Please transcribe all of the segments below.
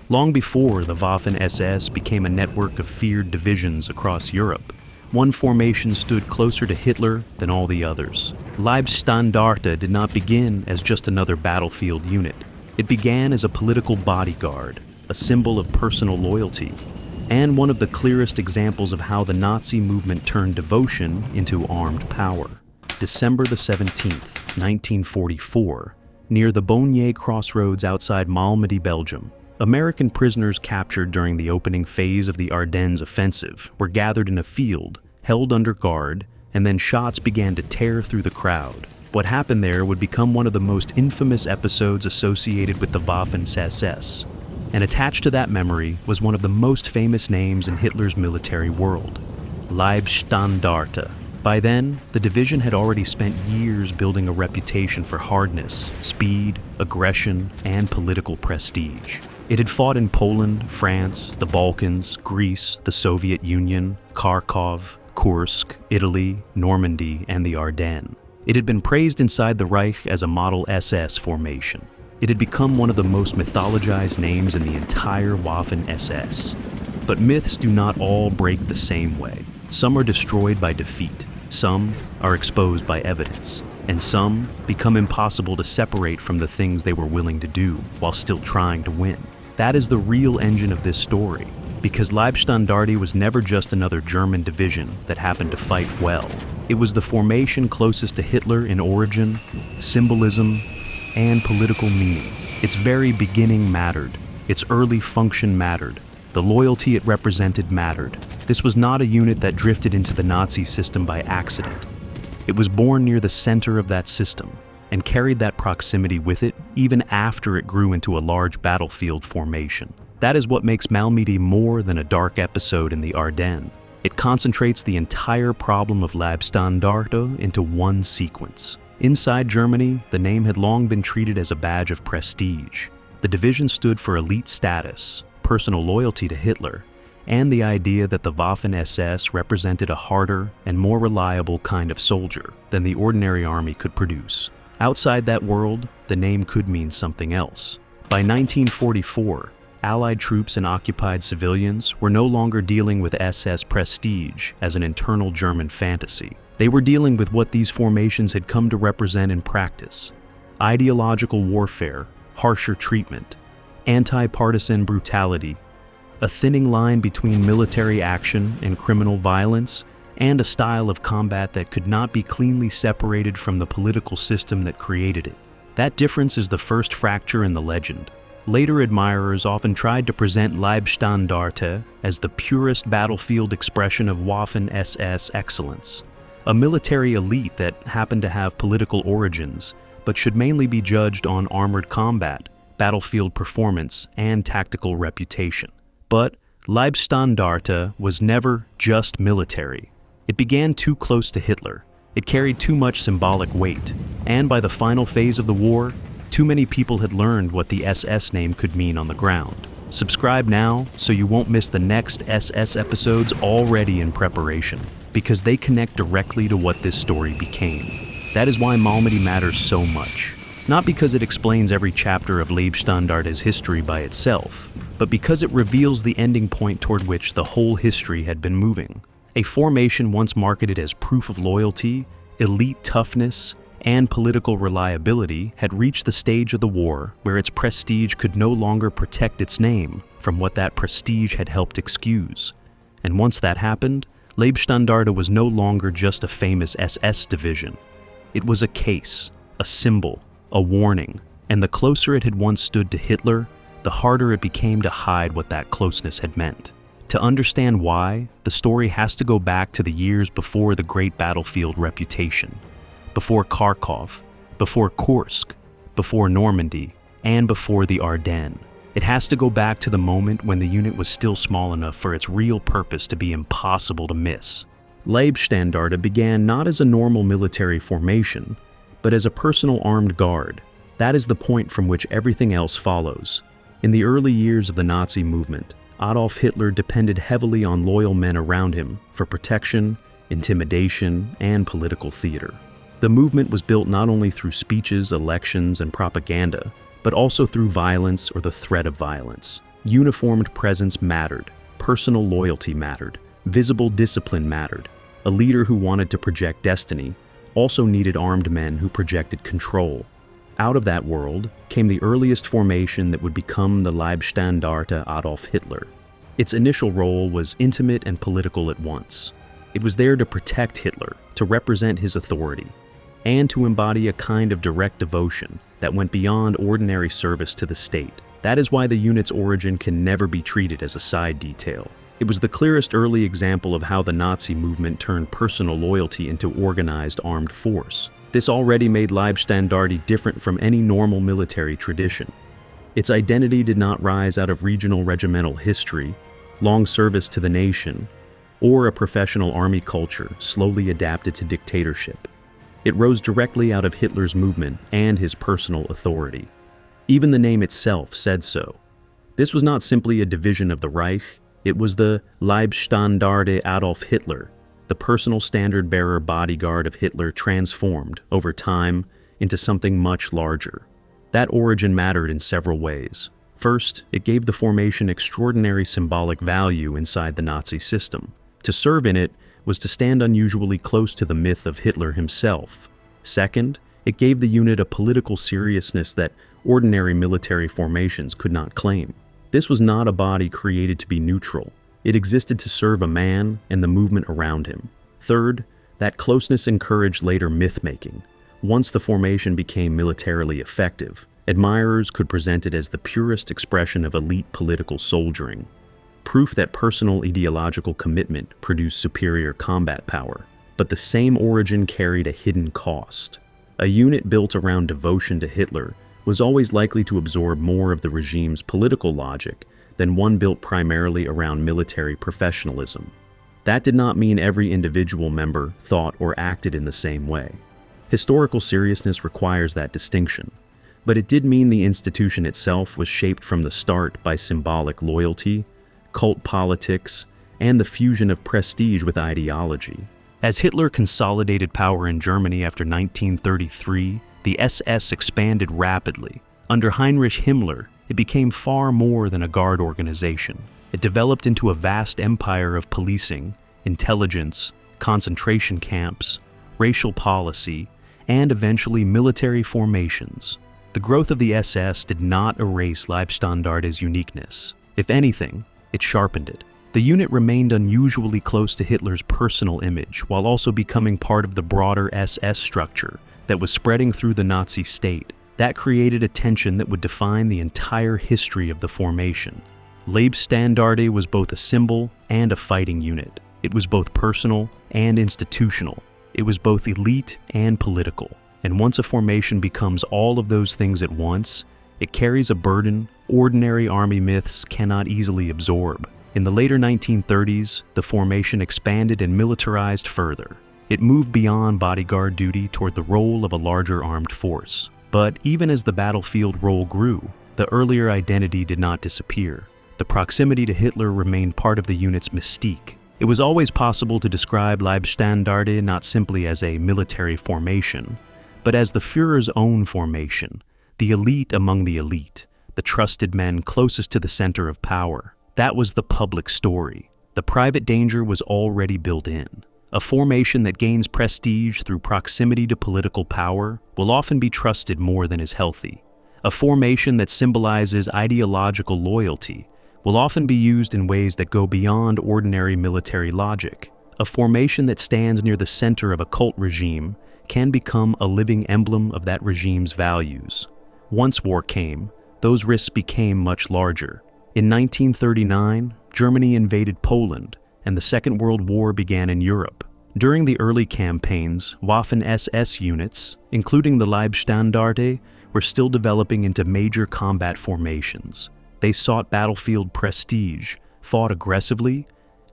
long before the Waffen-SS became a network of feared divisions across Europe. One formation stood closer to Hitler than all the others. Leibstandarte did not begin as just another battlefield unit. It began as a political bodyguard, a symbol of personal loyalty, and one of the clearest examples of how the Nazi movement turned devotion into armed power. December the 17th, 1944, near the Bonnier crossroads outside Malmedy, Belgium, American prisoners captured during the opening phase of the Ardennes offensive were gathered in a field, held under guard, and then shots began to tear through the crowd. What happened there would become one of the most infamous episodes associated with the Waffen-SS. And attached to that memory was one of the most famous names in Hitler's military world, Leibstandarte. By then, the division had already spent years building a reputation for hardness, speed, aggression, and political prestige. It had fought in Poland, France, the Balkans, Greece, the Soviet Union, Kharkov, Kursk, Italy, Normandy, and the Ardennes. It had been praised inside the Reich as a model SS formation. It had become one of the most mythologized names in the entire Waffen-SS. But myths do not all break the same way. Some are destroyed by defeat, some are exposed by evidence, and some become impossible to separate from the things they were willing to do while still trying to win. That is the real engine of this story, because Leibstandarte was never just another German division that happened to fight well. It was the formation closest to Hitler in origin, symbolism, and political meaning. Its very beginning mattered. Its early function mattered. The loyalty it represented mattered. This was not a unit that drifted into the Nazi system by accident. It was born near the center of that system and carried that proximity with it even after it grew into a large battlefield formation. That is what makes Malmedy more than a dark episode in the Ardennes. It concentrates the entire problem of Leibstandarte into one sequence. Inside Germany, the name had long been treated as a badge of prestige. The division stood for elite status, personal loyalty to Hitler, and the idea that the Waffen-SS represented a harder and more reliable kind of soldier than the ordinary army could produce. Outside that world, the name could mean something else. By 1944, Allied troops and occupied civilians were no longer dealing with SS prestige as an internal German fantasy. They were dealing with what these formations had come to represent in practice: ideological warfare, harsher treatment, anti-partisan brutality, a thinning line between military action and criminal violence, and a style of combat that could not be cleanly separated from the political system that created it. That difference is the first fracture in the legend. Later admirers often tried to present Leibstandarte as the purest battlefield expression of Waffen-SS excellence, a military elite that happened to have political origins, but should mainly be judged on armored combat, battlefield performance, and tactical reputation. But Leibstandarte was never just military. It began too close to Hitler. It carried too much symbolic weight. And by the final phase of the war, too many people had learned what the SS name could mean on the ground. Subscribe now so you won't miss the next SS episodes already in preparation, because they connect directly to what this story became. That is why Malmedy matters so much. Not because it explains every chapter of Leibstandarte's history by itself, but because it reveals the ending point toward which the whole history had been moving. A formation once marketed as proof of loyalty, elite toughness, and political reliability had reached the stage of the war where its prestige could no longer protect its name from what that prestige had helped excuse. And once that happened, Leibstandarte was no longer just a famous SS division. It was a case, a symbol, a warning, and the closer it had once stood to Hitler, the harder it became to hide what that closeness had meant. To understand why, the story has to go back to the years before the great battlefield reputation, before Kharkov, before Kursk, before Normandy, and before the Ardennes. It has to go back to the moment when the unit was still small enough for its real purpose to be impossible to miss. Leibstandarte began not as a normal military formation, but as a personal armed guard. That is the point from which everything else follows. In the early years of the Nazi movement, Adolf Hitler depended heavily on loyal men around him for protection, intimidation, and political theater. The movement was built not only through speeches, elections, and propaganda, but also through violence or the threat of violence. Uniformed presence mattered, personal loyalty mattered, visible discipline mattered. A leader who wanted to project destiny also needed armed men who projected control. Out of that world came the earliest formation that would become the Leibstandarte Adolf Hitler. Its initial role was intimate and political at once. It was there to protect Hitler, to represent his authority, and to embody a kind of direct devotion that went beyond ordinary service to the state. That is why the unit's origin can never be treated as a side detail. It was the clearest early example of how the Nazi movement turned personal loyalty into organized armed force. This already made Leibstandarte different from any normal military tradition. Its identity did not rise out of regional regimental history, long service to the nation, or a professional army culture slowly adapted to dictatorship. It rose directly out of Hitler's movement and his personal authority. Even the name itself said so. This was not simply a division of the Reich, it was the Leibstandarte Adolf Hitler, the personal standard-bearer bodyguard of Hitler transformed, over time, into something much larger. That origin mattered in several ways. First, it gave the formation extraordinary symbolic value inside the Nazi system. To serve in it was to stand unusually close to the myth of Hitler himself. Second, it gave the unit a political seriousness that ordinary military formations could not claim. This was not a body created to be neutral. It existed to serve a man and the movement around him. Third, that closeness encouraged later myth-making. Once the formation became militarily effective, admirers could present it as the purest expression of elite political soldiering, proof that personal ideological commitment produced superior combat power. But the same origin carried a hidden cost. A unit built around devotion to Hitler was always likely to absorb more of the regime's political logic than one built primarily around military professionalism. That did not mean every individual member thought or acted in the same way. Historical seriousness requires that distinction, but it did mean the institution itself was shaped from the start by symbolic loyalty, cult politics, and the fusion of prestige with ideology. As Hitler consolidated power in Germany after 1933, the SS expanded rapidly. Under Heinrich Himmler, it became far more than a guard organization. It developed into a vast empire of policing, intelligence, concentration camps, racial policy, and eventually military formations. The growth of the SS did not erase Leibstandarte's uniqueness. If anything, it sharpened it. The unit remained unusually close to Hitler's personal image while also becoming part of the broader SS structure that was spreading through the Nazi state. That created a tension that would define the entire history of the formation. Leibstandarte was both a symbol and a fighting unit. It was both personal and institutional. It was both elite and political. And once a formation becomes all of those things at once, it carries a burden ordinary army myths cannot easily absorb. In the later 1930s, the formation expanded and militarized further. It moved beyond bodyguard duty toward the role of a larger armed force. But even as the battlefield role grew, the earlier identity did not disappear. The proximity to Hitler remained part of the unit's mystique. It was always possible to describe Leibstandarte not simply as a military formation, but as the Führer's own formation, the elite among the elite, the trusted men closest to the center of power. That was the public story. The private danger was already built in. A formation that gains prestige through proximity to political power will often be trusted more than is healthy. A formation that symbolizes ideological loyalty will often be used in ways that go beyond ordinary military logic. A formation that stands near the center of a cult regime can become a living emblem of that regime's values. Once war came, those risks became much larger. In 1939, Germany invaded Poland, and the Second World War began in Europe. During the early campaigns, Waffen-SS units, including the Leibstandarte, were still developing into major combat formations. They sought battlefield prestige, fought aggressively,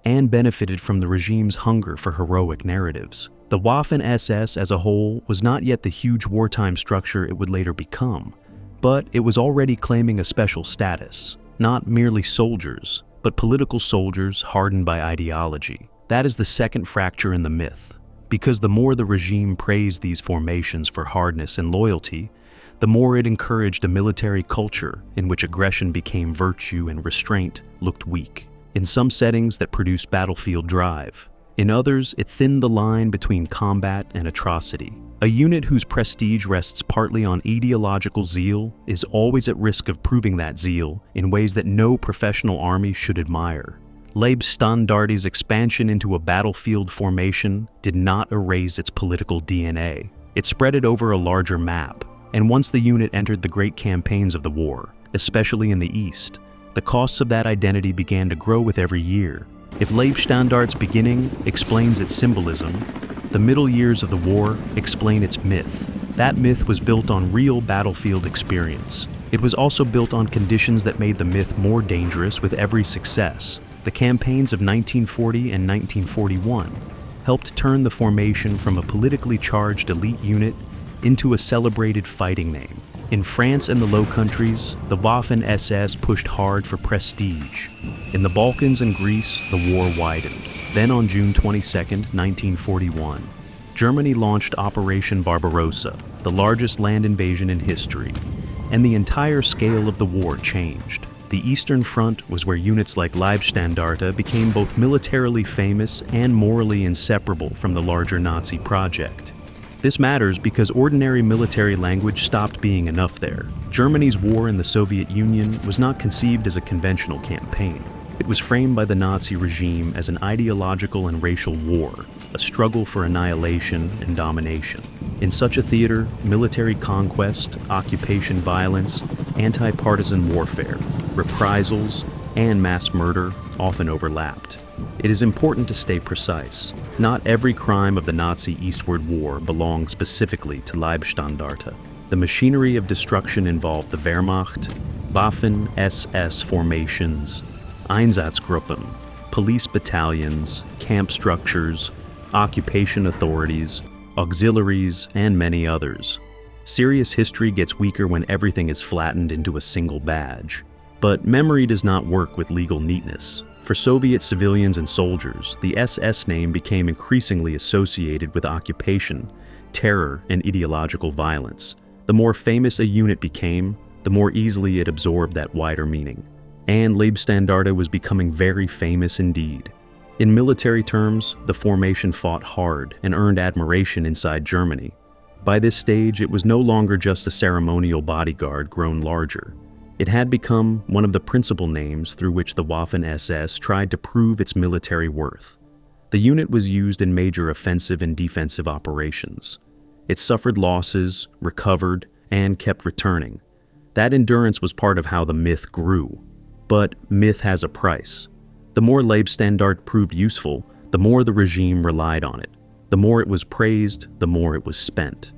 and benefited from the regime's hunger for heroic narratives. The Waffen-SS as a whole was not yet the huge wartime structure it would later become, but it was already claiming a special status. Not merely soldiers, but political soldiers hardened by ideology. That is the second fracture in the myth. Because the more the regime praised these formations for hardness and loyalty, the more it encouraged a military culture in which aggression became virtue and restraint looked weak. In some settings that produced battlefield drive. In others, it thinned the line between combat and atrocity. A unit whose prestige rests partly on ideological zeal is always at risk of proving that zeal in ways that no professional army should admire. Leibstandarte's expansion into a battlefield formation did not erase its political DNA. It spread it over a larger map, and once the unit entered the great campaigns of the war, especially in the East, the costs of that identity began to grow with every year. If Leibstandarte's beginning explains its symbolism, the middle years of the war explain its myth. That myth was built on real battlefield experience. It was also built on conditions that made the myth more dangerous with every success. The campaigns of 1940 and 1941 helped turn the formation from a politically charged elite unit into a celebrated fighting name. In France and the Low Countries, the Waffen-SS pushed hard for prestige. In the Balkans and Greece, the war widened. Then on June 22, 1941, Germany launched Operation Barbarossa, the largest land invasion in history, and the entire scale of the war changed. The Eastern Front was where units like Leibstandarte became both militarily famous and morally inseparable from the larger Nazi project. This matters because ordinary military language stopped being enough there. Germany's war in the Soviet Union was not conceived as a conventional campaign. It was framed by the Nazi regime as an ideological and racial war, a struggle for annihilation and domination. In such a theater, military conquest, occupation violence, anti-partisan warfare, reprisals, and mass murder often overlapped. It is important to stay precise. Not every crime of the Nazi eastward war belonged specifically to Leibstandarte. The machinery of destruction involved the Wehrmacht, Waffen-SS formations, Einsatzgruppen, police battalions, camp structures, occupation authorities, auxiliaries, and many others. Serious history gets weaker when everything is flattened into a single badge. But memory does not work with legal neatness. For Soviet civilians and soldiers, the SS name became increasingly associated with occupation, terror, and ideological violence. The more famous a unit became, the more easily it absorbed that wider meaning. And Leibstandarte was becoming very famous indeed. In military terms, the formation fought hard and earned admiration inside Germany. By this stage, it was no longer just a ceremonial bodyguard grown larger. It had become one of the principal names through which the Waffen-SS tried to prove its military worth. The unit was used in major offensive and defensive operations. It suffered losses, recovered, and kept returning. That endurance was part of how the myth grew. But myth has a price. The more Leibstandarte proved useful, the more the regime relied on it. The more it was praised, the more it was spent.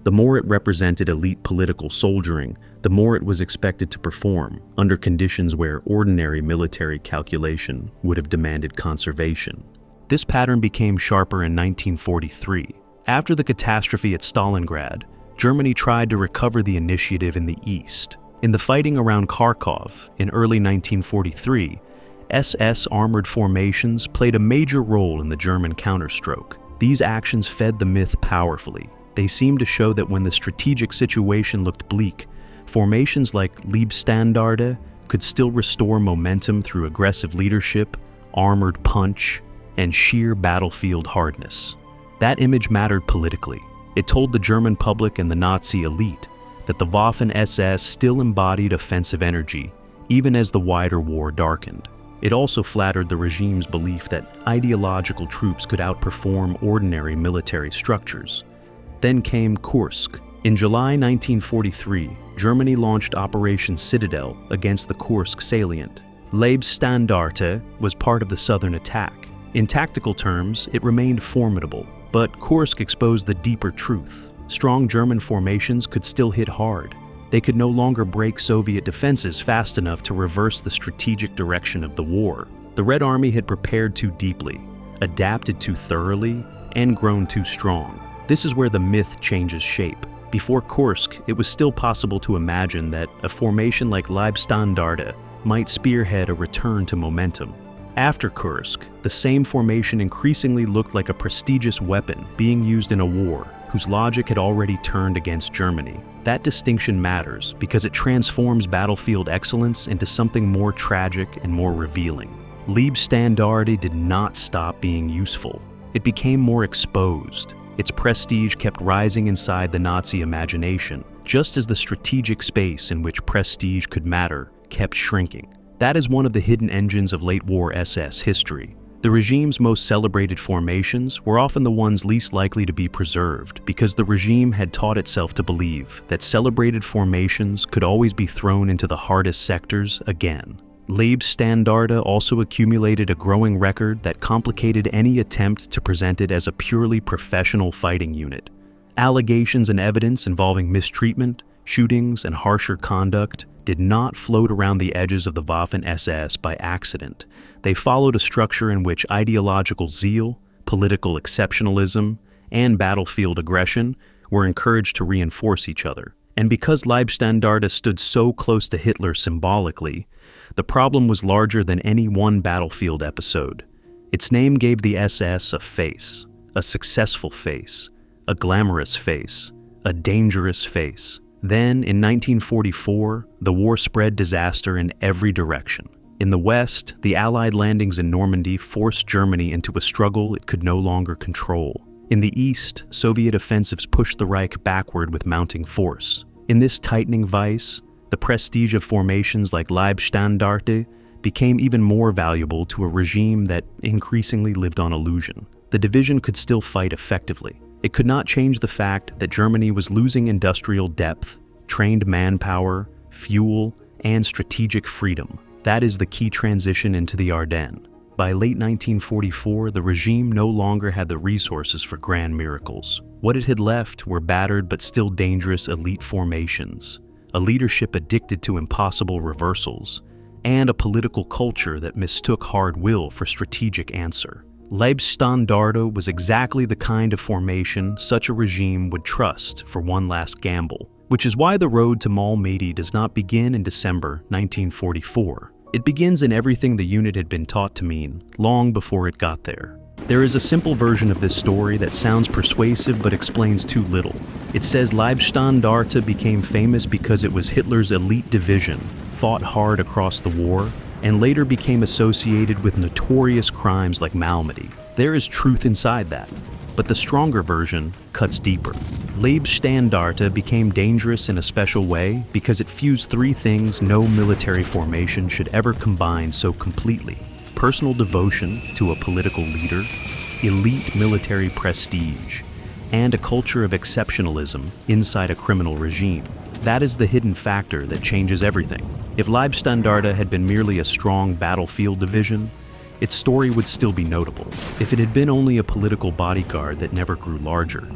The more it represented elite political soldiering, the more it was expected to perform under conditions where ordinary military calculation would have demanded conservation. This pattern became sharper in 1943. After the catastrophe at Stalingrad, Germany tried to recover the initiative in the East. In the fighting around Kharkov in early 1943, SS armored formations played a major role in the German counterstroke. These actions fed the myth powerfully. They seemed to show that when the strategic situation looked bleak, formations like Leibstandarte could still restore momentum through aggressive leadership, armored punch, and sheer battlefield hardness. That image mattered politically. It told the German public and the Nazi elite that the Waffen-SS still embodied offensive energy, even as the wider war darkened. It also flattered the regime's belief that ideological troops could outperform ordinary military structures. Then came Kursk. In July 1943, Germany launched Operation Citadel against the Kursk salient. Leibstandarte was part of the southern attack. In tactical terms, it remained formidable, but Kursk exposed the deeper truth. Strong German formations could still hit hard. They could no longer break Soviet defenses fast enough to reverse the strategic direction of the war. The Red Army had prepared too deeply, adapted too thoroughly, and grown too strong. This is where the myth changes shape. Before Kursk, it was still possible to imagine that a formation like Leibstandarte might spearhead a return to momentum. After Kursk, the same formation increasingly looked like a prestigious weapon being used in a war whose logic had already turned against Germany. That distinction matters because it transforms battlefield excellence into something more tragic and more revealing. Leibstandarte did not stop being useful. It became more exposed. Its prestige kept rising inside the Nazi imagination, just as the strategic space in which prestige could matter kept shrinking. That is one of the hidden engines of late-war SS history. The regime's most celebrated formations were often the ones least likely to be preserved because the regime had taught itself to believe that celebrated formations could always be thrown into the hardest sectors again. Leibstandarte also accumulated a growing record that complicated any attempt to present it as a purely professional fighting unit. Allegations and evidence involving mistreatment, shootings, and harsher conduct did not float around the edges of the Waffen-SS by accident. They followed a structure in which ideological zeal, political exceptionalism, and battlefield aggression were encouraged to reinforce each other. And because Leibstandarte stood so close to Hitler symbolically, the problem was larger than any one battlefield episode. Its name gave the SS a face, a successful face, a glamorous face, a dangerous face. Then, in 1944, the war spread disaster in every direction. In the West, the Allied landings in Normandy forced Germany into a struggle it could no longer control. In the East, Soviet offensives pushed the Reich backward with mounting force. In this tightening vice, the prestige of formations like Leibstandarte became even more valuable to a regime that increasingly lived on illusion. The division could still fight effectively. It could not change the fact that Germany was losing industrial depth, trained manpower, fuel, and strategic freedom. That is the key transition into the Ardennes. By late 1944, the regime no longer had the resources for grand miracles. What it had left were battered but still dangerous elite formations, a leadership addicted to impossible reversals, and a political culture that mistook hard will for strategic answer. Leibstandarte was exactly the kind of formation such a regime would trust for one last gamble, which is why the road to Malmedy does not begin in December 1944. It begins in everything the unit had been taught to mean, long before it got there. There is a simple version of this story that sounds persuasive but explains too little. It says Leibstandarte became famous because it was Hitler's elite division, fought hard across the war, and later became associated with notorious crimes like Malmedy. There is truth inside that, but the stronger version cuts deeper. Leibstandarte became dangerous in a special way because it fused three things no military formation should ever combine so completely: personal devotion to a political leader, elite military prestige, and a culture of exceptionalism inside a criminal regime. That is the hidden factor that changes everything. If Leibstandarte had been merely a strong battlefield division, its story would still be notable. If it had been only a political bodyguard that never grew larger,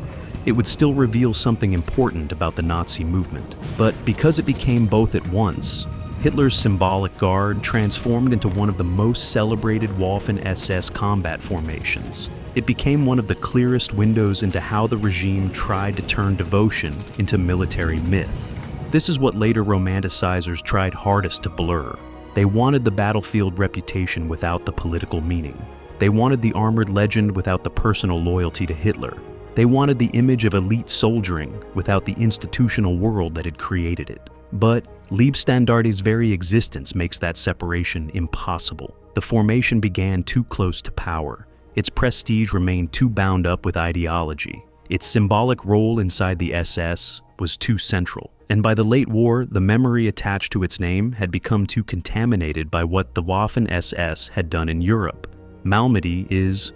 it would still reveal something important about the Nazi movement. But because it became both at once, Hitler's symbolic guard transformed into one of the most celebrated Waffen-SS combat formations. It became one of the clearest windows into how the regime tried to turn devotion into military myth. This is what later romanticizers tried hardest to blur. They wanted the battlefield reputation without the political meaning. They wanted the armored legend without the personal loyalty to Hitler. They wanted the image of elite soldiering without the institutional world that had created it. But Leibstandarte's very existence makes that separation impossible. The formation began too close to power. Its prestige remained too bound up with ideology. Its symbolic role inside the SS was too central. And by the late war, the memory attached to its name had become too contaminated by what the Waffen-SS had done in Europe. Malmedy is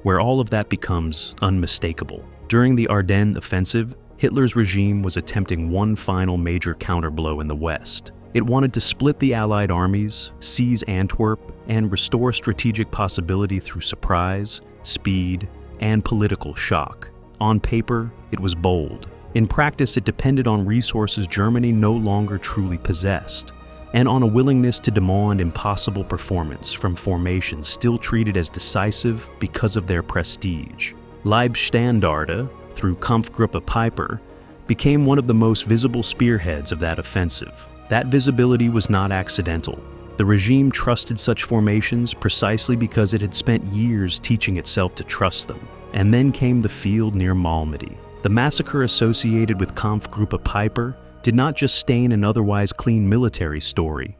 where all of that becomes unmistakable. During the Ardennes offensive, Hitler's regime was attempting one final major counterblow in the West. It wanted to split the Allied armies, seize Antwerp, and restore strategic possibility through surprise, speed, and political shock. On paper, it was bold. In practice, it depended on resources Germany no longer truly possessed, and on a willingness to demand impossible performance from formations still treated as decisive because of their prestige. Leibstandarte, through Kampfgruppe Peiper, became one of the most visible spearheads of that offensive. That visibility was not accidental. The regime trusted such formations precisely because it had spent years teaching itself to trust them. And then came the field near Malmedy. The massacre associated with Kampfgruppe Piper did not just stain an otherwise clean military story.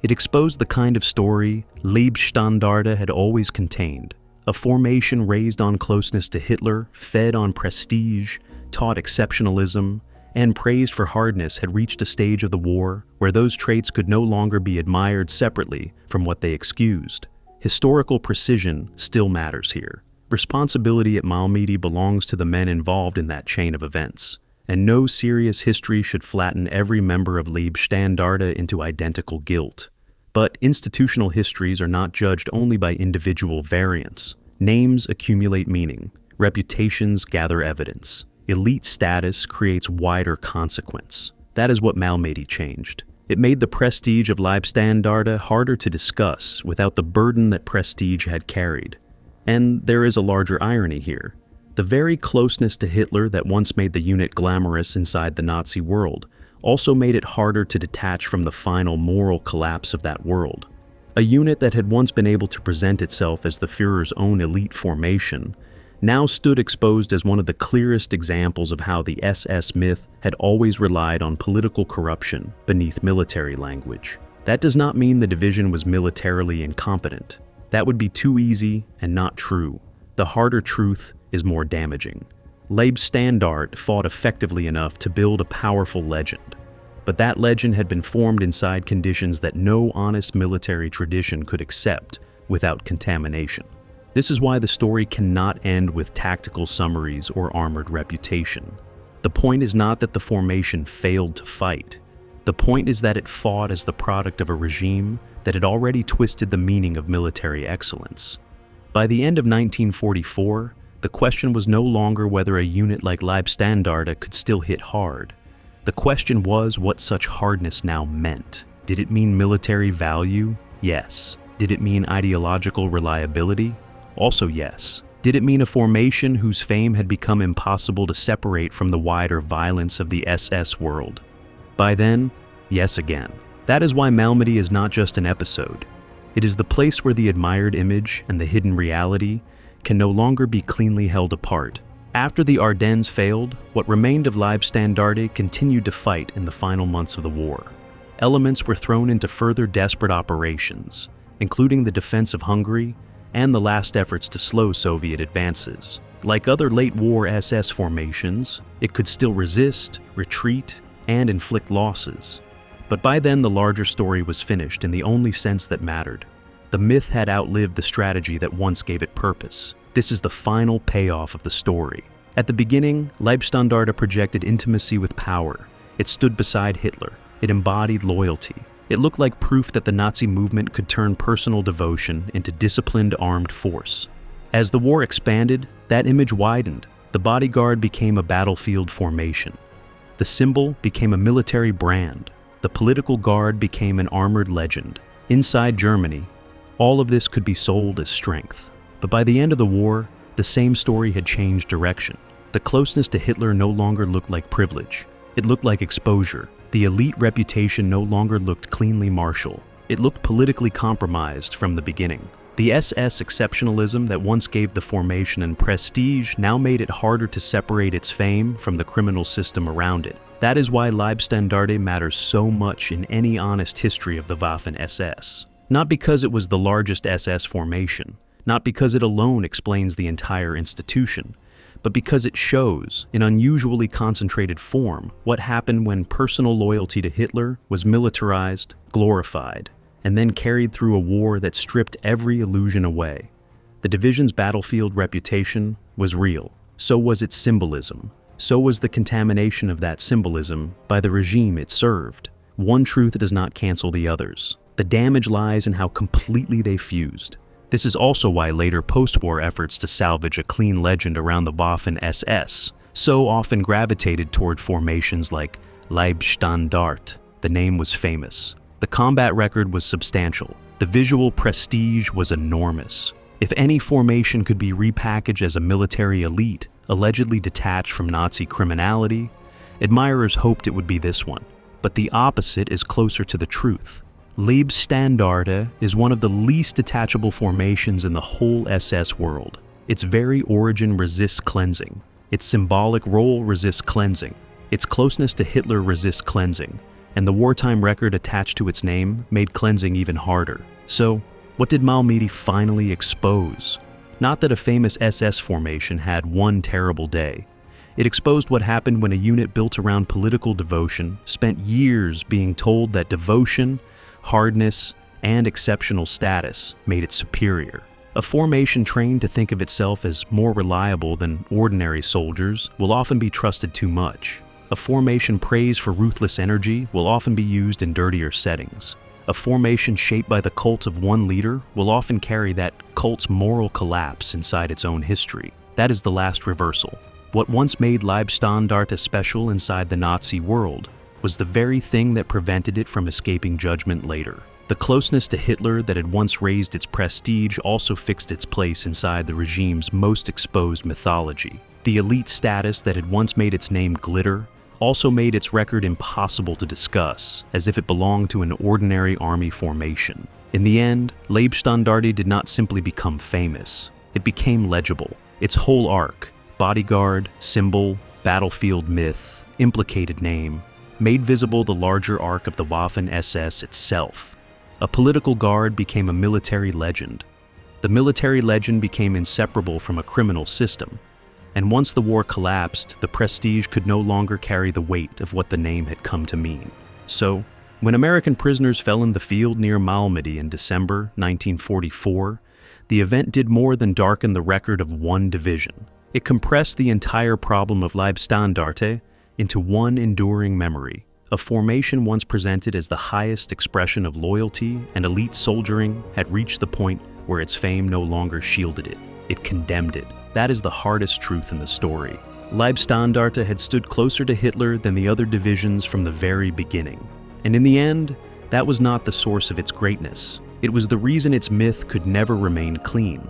It exposed the kind of story Leibstandarte had always contained, a formation raised on closeness to Hitler, fed on prestige, taught exceptionalism, and praised for hardness had reached a stage of the war where those traits could no longer be admired separately from what they excused. Historical precision still matters here. Responsibility at Malmedy belongs to the men involved in that chain of events, and no serious history should flatten every member of Leibstandarte into identical guilt. But institutional histories are not judged only by individual variants. Names accumulate meaning, reputations gather evidence. Elite status creates wider consequence. That is what Malmedy changed. It made the prestige of Leibstandarte harder to discuss without the burden that prestige had carried. And there is a larger irony here. The very closeness to Hitler that once made the unit glamorous inside the Nazi world also made it harder to detach from the final moral collapse of that world. A unit that had once been able to present itself as the Führer's own elite formation now stood exposed as one of the clearest examples of how the SS myth had always relied on political corruption beneath military language. That does not mean the division was militarily incompetent. That would be too easy and not true. The harder truth is more damaging. Leibstandarte fought effectively enough to build a powerful legend, but that legend had been formed inside conditions that no honest military tradition could accept without contamination. This is why the story cannot end with tactical summaries or armored reputation. The point is not that the formation failed to fight. The point is that it fought as the product of a regime that had already twisted the meaning of military excellence. By the end of 1944, the question was no longer whether a unit like Leibstandarte could still hit hard. The question was what such hardness now meant. Did it mean military value? Yes. Did it mean ideological reliability? Also yes. Did it mean a formation whose fame had become impossible to separate from the wider violence of the SS world? By then, yes again. That is why Malmedy is not just an episode. It is the place where the admired image and the hidden reality can no longer be cleanly held apart. After the Ardennes failed, what remained of Leibstandarte continued to fight in the final months of the war. Elements were thrown into further desperate operations, including the defense of Hungary and the last efforts to slow Soviet advances. Like other late-war SS formations, it could still resist, retreat, and inflict losses. But by then the larger story was finished in the only sense that mattered. The myth had outlived the strategy that once gave it purpose. This is the final payoff of the story. At the beginning, Leibstandarte projected intimacy with power. It stood beside Hitler. It embodied loyalty. It looked like proof that the Nazi movement could turn personal devotion into disciplined armed force. As the war expanded, that image widened. The bodyguard became a battlefield formation. The symbol became a military brand. The political guard became an armored legend. Inside Germany, all of this could be sold as strength. But by the end of the war, the same story had changed direction. The closeness to Hitler no longer looked like privilege. It looked like exposure. The elite reputation no longer looked cleanly martial. It looked politically compromised from the beginning. The SS exceptionalism that once gave the formation and prestige now made it harder to separate its fame from the criminal system around it. That is why Leibstandarte matters so much in any honest history of the Waffen-SS. Not because it was the largest SS formation, not because it alone explains the entire institution, but because it shows, in unusually concentrated form, what happened when personal loyalty to Hitler was militarized, glorified, and then carried through a war that stripped every illusion away. The division's battlefield reputation was real. So was its symbolism. So was the contamination of that symbolism by the regime it served. One truth does not cancel the others. The damage lies in how completely they fused. This is also why later post-war efforts to salvage a clean legend around the Waffen-SS so often gravitated toward formations like Leibstandarte. The name was famous. The combat record was substantial. The visual prestige was enormous. If any formation could be repackaged as a military elite, allegedly detached from Nazi criminality, admirers hoped it would be this one. But the opposite is closer to the truth. Leibstandarte is one of the least detachable formations in the whole SS world. Its very origin resists cleansing. Its symbolic role resists cleansing. Its closeness to Hitler resists cleansing, and the wartime record attached to its name made cleansing even harder. So, what did Malmedy finally expose? Not that a famous SS formation had one terrible day. It exposed what happened when a unit built around political devotion spent years being told that devotion, hardness, and exceptional status made it superior. A formation trained to think of itself as more reliable than ordinary soldiers will often be trusted too much. A formation praised for ruthless energy will often be used in dirtier settings. A formation shaped by the cult of one leader will often carry that cult's moral collapse inside its own history. That is the last reversal. What once made Leibstandarte special inside the Nazi world was the very thing that prevented it from escaping judgment later. The closeness to Hitler that had once raised its prestige also fixed its place inside the regime's most exposed mythology. The elite status that had once made its name glitter also made its record impossible to discuss, as if it belonged to an ordinary army formation. In the end, Leibstandarte did not simply become famous. It became legible. Its whole arc, bodyguard, symbol, battlefield myth, implicated name, made visible the larger arc of the Waffen-SS itself. A political guard became a military legend. The military legend became inseparable from a criminal system. And once the war collapsed, the prestige could no longer carry the weight of what the name had come to mean. So, when American prisoners fell in the field near Malmedy in December 1944, the event did more than darken the record of one division. It compressed the entire problem of Leibstandarte into one enduring memory. A formation once presented as the highest expression of loyalty and elite soldiering had reached the point where its fame no longer shielded it. It condemned it. That is the hardest truth in the story. Leibstandarte had stood closer to Hitler than the other divisions from the very beginning. And in the end, that was not the source of its greatness. It was the reason its myth could never remain clean.